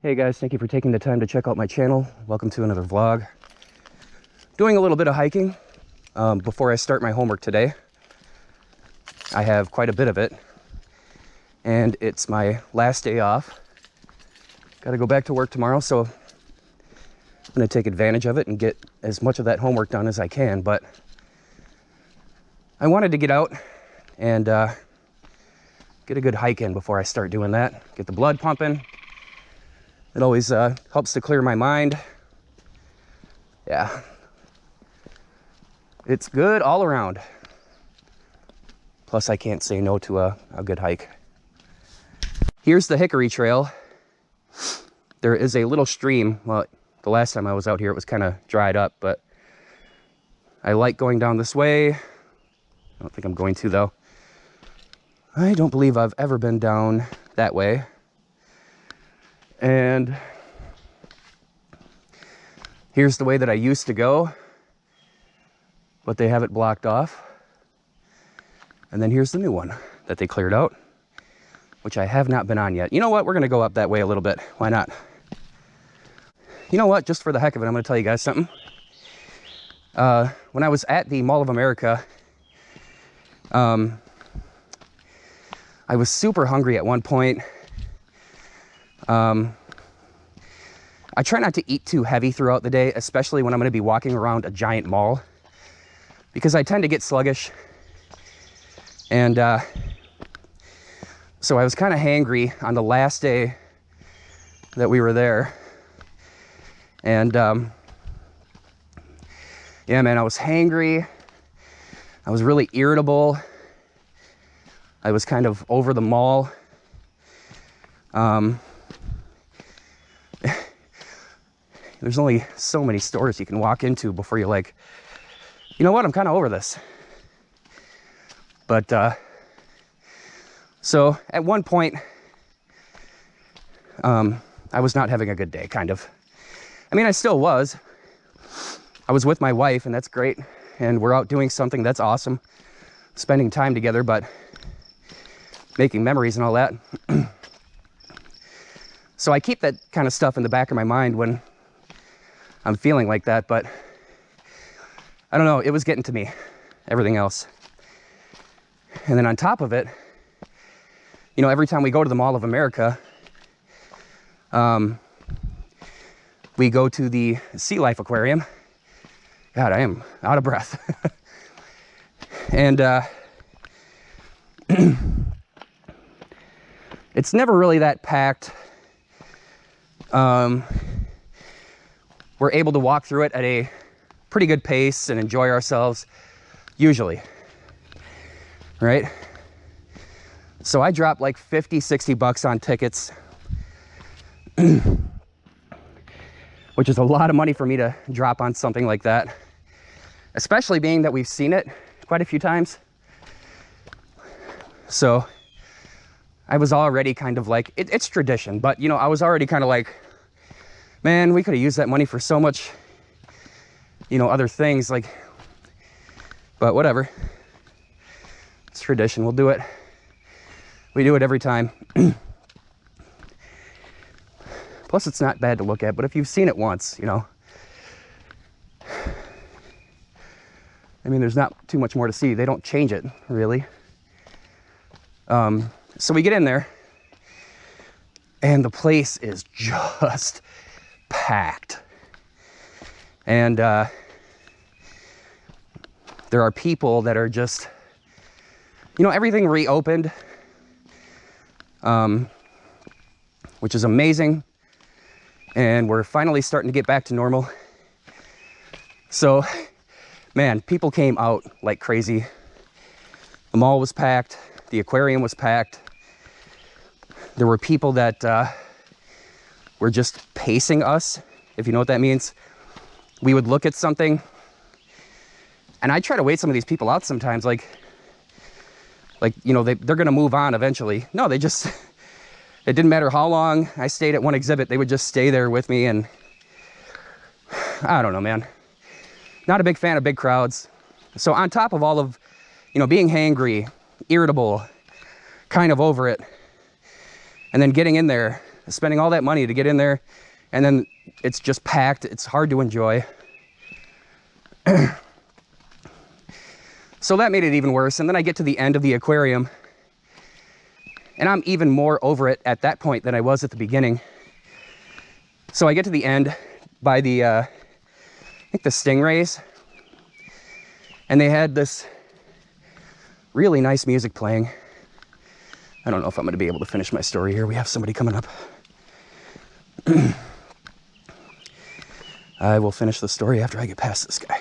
Hey guys, thank you for taking the time to check out my channel. Welcome to another vlog. Doing a little bit of hiking before I start my homework today. I have quite a bit of it, and it's my last day off. Got to go back to work tomorrow, so I'm going to take advantage of it and get as much of that homework done as I can. But I wanted to get out and get a good hike in before I start doing that. Get the blood pumping. It always helps to clear my mind. Yeah. It's good all around. Plus, I can't say no to a good hike. Here's the Hickory Trail. There is a little stream. Well, the last time I was out here, it was kind of dried up, but I like going down this way. I don't think I'm going to, though. I don't believe I've ever been down that way. And here's the way that I used to go, but they have it blocked off. And then here's the new one that they cleared out, which I have not been on yet. You know what? We're going to go up that way a little bit. Why not? You know what? Just for the heck of it, I'm going to tell you guys something. When I was at the Mall of America, I was super hungry at one point. I try not to eat too heavy throughout the day, especially when I'm going to be walking around a giant mall, because I tend to get sluggish. And so I was kind of hangry on the last day that we were there. And yeah, man, I was hangry. I was really irritable. I was kind of over the mall. There's only so many stores you can walk into before you're like, you know what, I'm kind of over this. But so at one point, I was not having a good day, kind of. I mean, I still was. I was with my wife, and that's great. And we're out doing something that's awesome, spending time together, but making memories and all that. So I keep that kind of stuff in the back of my mind when I'm feeling like that, but I don't know, it was getting to me, everything else. And then on top of it, you know, every time we go to the Mall of America, we go to the Sea Life Aquarium. God, I am out of breath. And it's never really that packed. We're able to walk through it at a pretty good pace and enjoy ourselves, usually, right? So I dropped like 50, 60 bucks on tickets, which is a lot of money for me to drop on something like that, especially being that we've seen it quite a few times. So I was already kind of like, it's tradition, but you know, I was already kind of like, man, we could have used that money for so much, you know, other things, like, but whatever. It's tradition, we'll do it. We do it every time. Plus, it's not bad to look at, but if you've seen it once, you know, I mean, there's not too much more to see. They don't change it, really. So we get in there, and the place is just packed. And there are people that are just, you know, everything reopened, which is amazing. And we're finally starting to get back to normal. So, man, people came out like crazy. The mall was packed. The aquarium was packed. There were people that were just pacing us, if you know what that means. We would look at something, and I try to wait some of these people out sometimes, like you know, they're gonna move on eventually. No, they just, it didn't matter how long I stayed at one exhibit, they would just stay there with me, and I don't know, man. Not a big fan of big crowds. So on top of all of, you know, being hangry, irritable, kind of over it, and then getting in there spending all that money to get in there, and then it's just packed. It's hard to enjoy. So that made it even worse. And then I get to the end of the aquarium, and I'm even more over it at that point than I was at the beginning. So I get to the end by the, I think the stingrays, and they had this really nice music playing. I don't know if I'm going to be able to finish my story here. We have somebody coming up. I will finish the story after I get past this guy.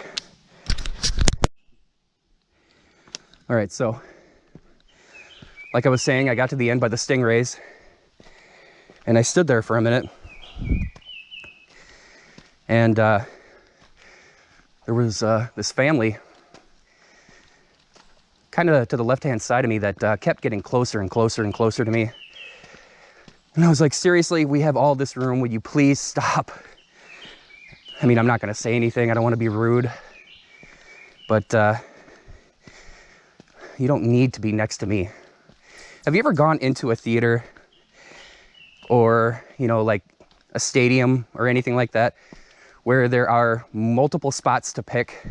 All right, so like I was saying, I got to the end by the stingrays, and I stood there for a minute, and there was this family kind of to the left-hand side of me that kept getting closer and closer and closer to me. And I was like, seriously, we have all this room. Would you please stop? I mean, I'm not going to say anything. I don't want to be rude, but you don't need to be next to me. Have you ever gone into a theater or, you know, like a stadium or anything like that, where there are multiple spots to pick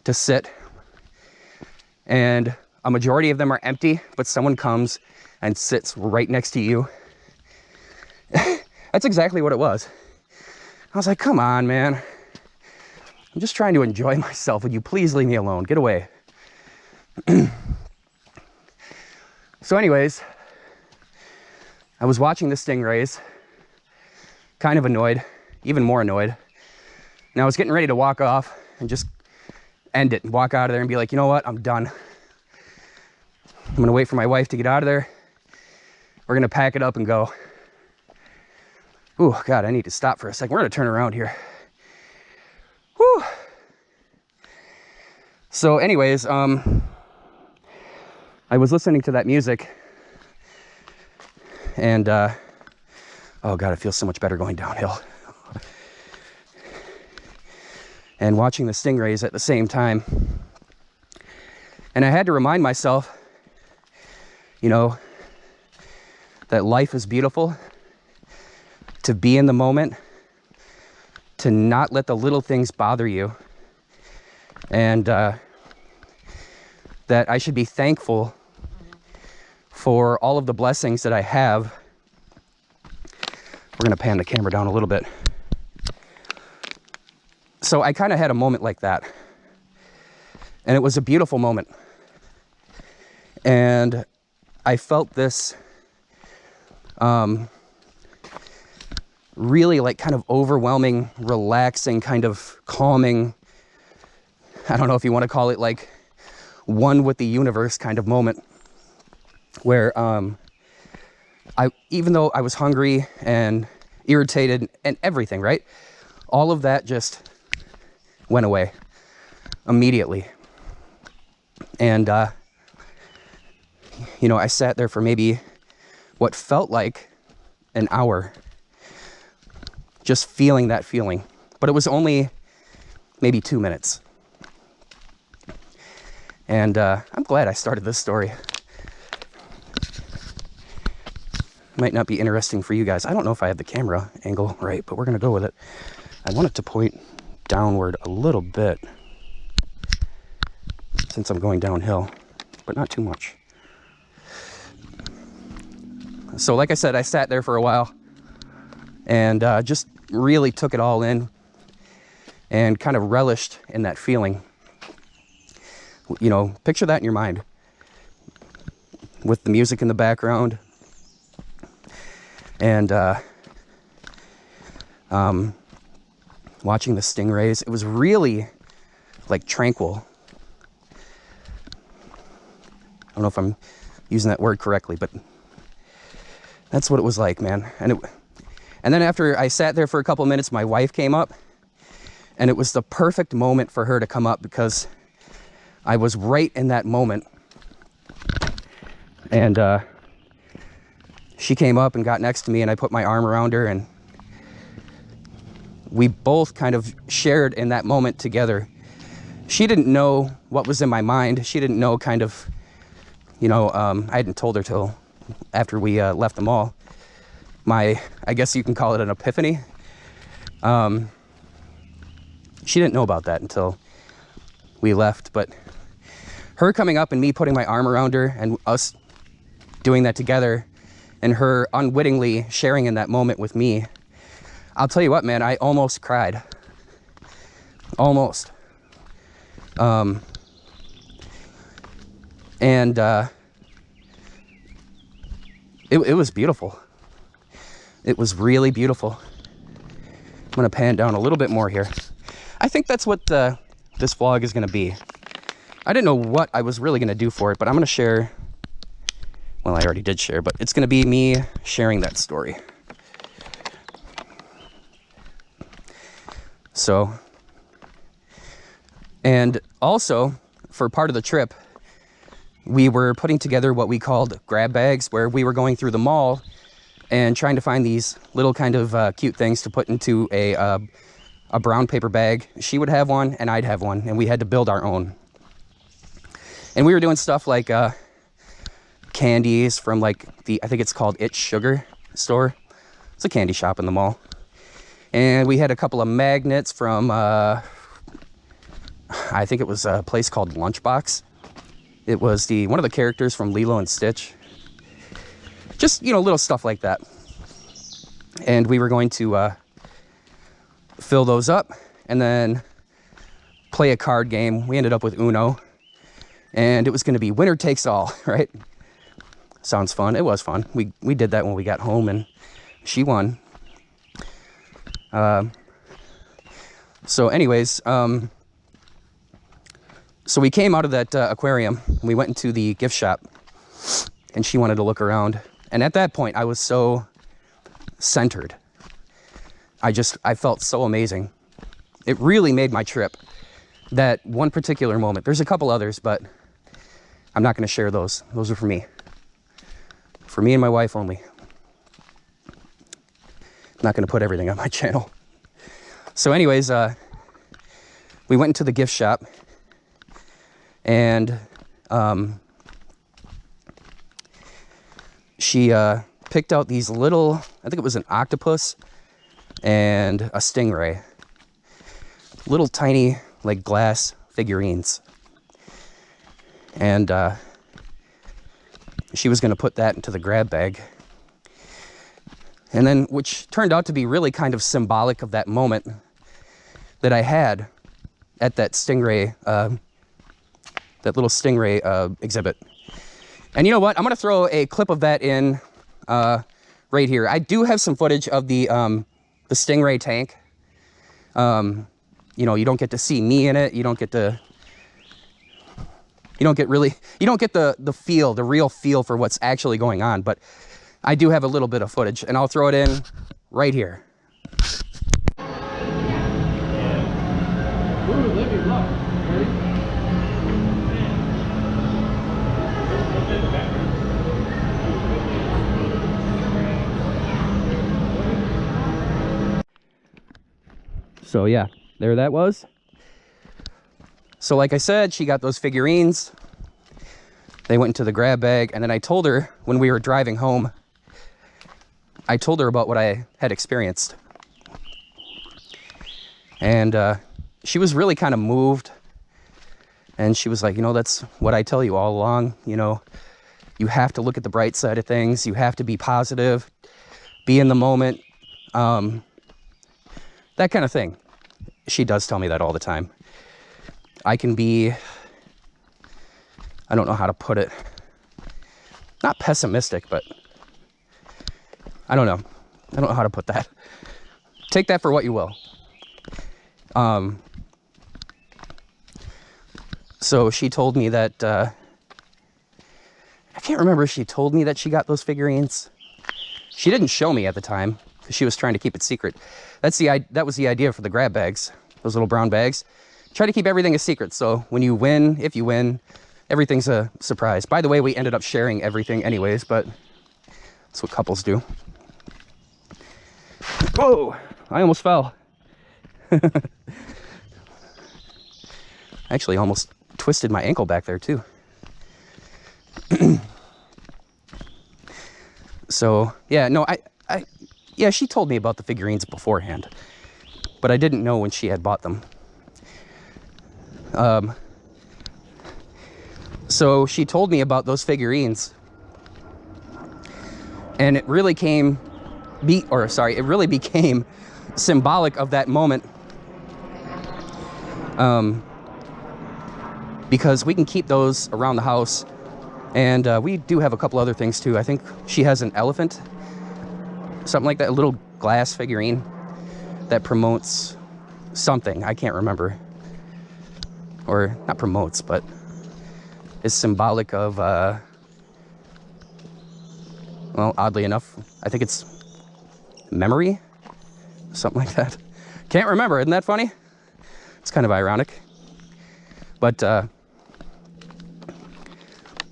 to sit, and a majority of them are empty, but someone comes and sits right next to you? That's exactly what it was. I was like, come on, man. I'm just trying to enjoy myself. Would you please leave me alone? Get away. So anyways, I was watching the stingrays, kind of annoyed, even more annoyed. And I was getting ready to walk off and just end it and walk out of there and be like, you know what? I'm done. I'm going to wait for my wife to get out of there. We're going to pack it up and go. Ooh, God, I need to stop for a second. We're going to turn around here. Whew. So anyways, I was listening to that music, and oh God, it feels so much better going downhill. And watching the stingrays at the same time. And I had to remind myself, you know, that life is beautiful, to be in the moment, to not let the little things bother you, and that I should be thankful for all of the blessings that I have. We're gonna pan the camera down a little bit. So I kind of had a moment like that, and it was a beautiful moment. And I felt this really like kind of overwhelming, relaxing, kind of calming, I don't know if you want to call it like one with the universe kind of moment, where even though I was hungry and irritated and everything, right? All of that just went away immediately. And, you know, I sat there for maybe what felt like an hour, just feeling that feeling. But it was only maybe 2 minutes. And I'm glad I started this story. Might not be interesting for you guys. I don't know if I have the camera angle right, but we're going to go with it. I want it to point downward a little bit since I'm going downhill, but not too much. So like I said, I sat there for a while and just really took it all in and kind of relished in that feeling. You know, picture that in your mind with the music in the background and watching the stingrays. It was really like tranquil. I don't know if I'm using that word correctly, but that's what it was like, man. And then after I sat there for a couple minutes, my wife came up, and it was the perfect moment for her to come up because I was right in that moment. And she came up and got next to me, and I put my arm around her, and we both kind of shared in that moment together. She didn't know what was in my mind. She didn't know kind of, you know, I hadn't told her till after we left the mall. I guess you can call it an epiphany. She didn't know about that until we left, but her coming up and me putting my arm around her and us doing that together and her unwittingly sharing in that moment with me, I'll tell you what, man, I almost cried. Almost. It was beautiful. It was really beautiful. I'm gonna pan down a little bit more here. I think that's what this vlog is gonna be. I didn't know what I was really gonna do for it, but I'm gonna share, well, I already did share, but it's gonna be me sharing that story. So, and also for part of the trip, we were putting together what we called grab bags, where we were going through the mall and trying to find these little kind of cute things to put into a brown paper bag. She would have one and I'd have one, and we had to build our own. And we were doing stuff like candies from like I think it's called It's Sugar store. It's a candy shop in the mall. And we had a couple of magnets from, I think it was a place called Lunchbox. It was one of the characters from Lilo and Stitch. Just, you know, little stuff like that. And we were going to fill those up and then play a card game. We ended up with Uno. And it was going to be winner takes all, right? Sounds fun. It was fun. We did that when we got home, and she won. So anyways, so we came out of that aquarium. We went into the gift shop, and she wanted to look around. And at that point, I was so centered. I felt so amazing. It really made my trip. That one particular moment. There's a couple others, but I'm not going to share those. Those are for me. For me and my wife only. I'm not going to put everything on my channel. So anyways, we went into the gift shop, and she picked out these little, I think it was an octopus and a stingray. Little tiny, like, glass figurines. And she was going to put that into the grab bag. And then, which turned out to be really kind of symbolic of that moment that I had at that stingray, that little stingray exhibit. And you know what? I'm going to throw a clip of that in right here. I do have some footage of the stingray tank. You know, you don't get to see me in it. You don't get the feel, the real feel for what's actually going on. But I do have a little bit of footage, and I'll throw it in right here. So yeah, there that was. So like I said, she got those figurines. They went into the grab bag, and then I told her when we were driving home, I told her about what I had experienced. And she was really kind of moved. And she was like, you know, that's what I tell you all along. You know, you have to look at the bright side of things. You have to be positive, be in the moment, that kind of thing. She does tell me that all the time. I can be, I don't know how to put it, not pessimistic, but I don't know. I don't know how to put that. Take that for what you will. So she told me that, I can't remember if she told me that she got those figurines. She didn't show me at the time because she was trying to keep it secret. That was the idea for the grab bags, those little brown bags. Try to keep everything a secret, so when you win, if you win, everything's a surprise. By the way, we ended up sharing everything anyways, but that's what couples do. Whoa, I almost fell. Actually, almost twisted my ankle back there too. So yeah, no, yeah, she told me about the figurines beforehand, but I didn't know when she had bought them. So she told me about those figurines, and it really became symbolic of that moment. Because we can keep those around the house, and we do have a couple other things too. I think she has an elephant, something like that, a little glass figurine that promotes something. I can't remember. Or not promotes, but is symbolic of, well, oddly enough, I think it's memory, something like that. Can't remember, isn't that funny? It's kind of ironic. But,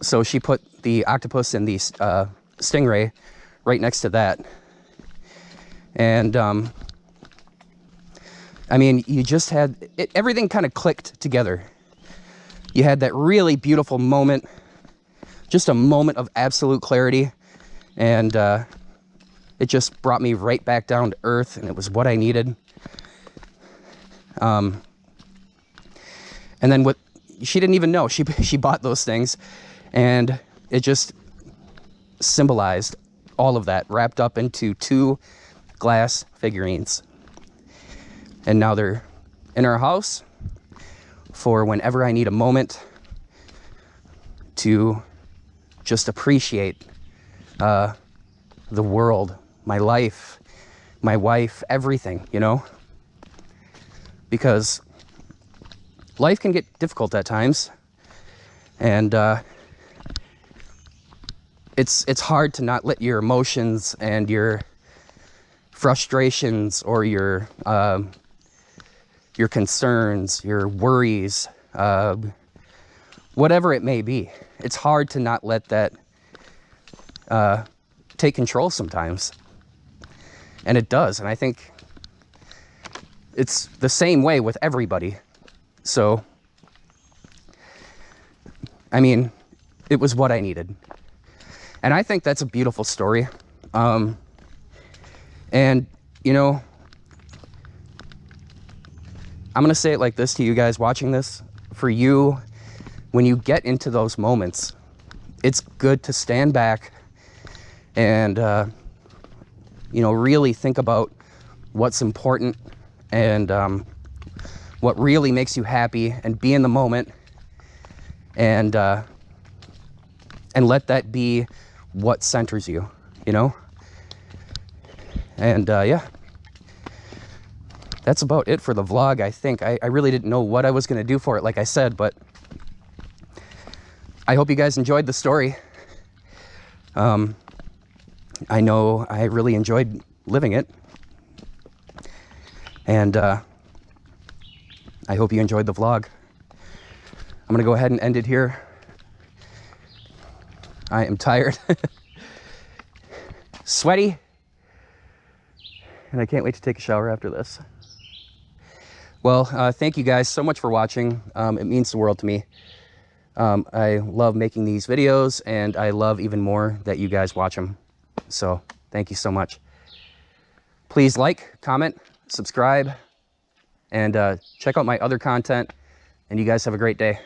so she put the octopus and the stingray right next to that. And, I mean, you just had, everything kind of clicked together. You had that really beautiful moment, just a moment of absolute clarity. And it just brought me right back down to earth, and it was what I needed. And then she didn't even know, she bought those things, and it just symbolized all of that, wrapped up into 2 glass figurines. And now they're in our house for whenever I need a moment to just appreciate the world, my life, my wife, everything, you know? Because life can get difficult at times, and it's hard to not let your emotions and your frustrations or your concerns, your worries, whatever it may be, it's hard to not let that take control sometimes. And it does. And I think it's the same way with everybody. So, I mean, it was what I needed. And I think that's a beautiful story. And, you know, I'm going to say it like this to you guys watching this. For you, when you get into those moments, it's good to stand back and, you know, really think about what's important and what really makes you happy, and be in the moment, and let that be what centers you, you know? And yeah, that's about it for the vlog, I think. I really didn't know what I was going to do for it, like I said, but I hope you guys enjoyed the story. I know I really enjoyed living it. And I hope you enjoyed the vlog. I'm going to go ahead and end it here. I am tired. Sweaty. And I can't wait to take a shower after this. Well, thank you guys so much for watching. It means the world to me. I love making these videos, and I love even more that you guys watch them. So thank you so much. Please like, comment, subscribe, and check out my other content. And you guys have a great day.